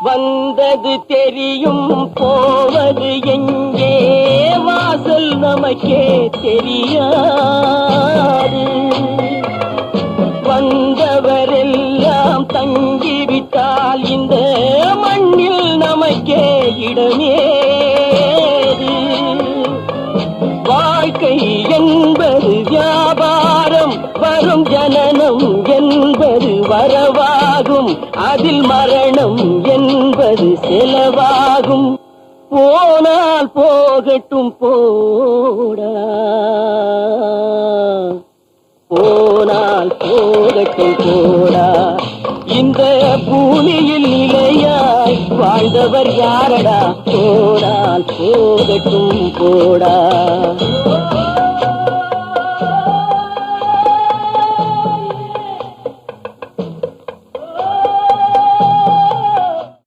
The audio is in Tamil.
வந்தது தெரியும் போவது எங்கே வாசல் நமக்கே தெரியாது. வந்தவரெல்லாம் தங்கிவிட்டால் இந்த மண்ணில் நமக்கே இடமேது. வாழ்க்கை என்பது வியாபாரம், வரும் ஜனனம் என்பது வரவாகும், அதில் மரணம் என்பது செலவாகும். போனால் போகட்டும் போடா, போனால் போகட்டும் போடா. இந்த பூமியில் நிலையாய் வாழ்ந்தவர் யாரடா? போனால் போகட்டும் போடா.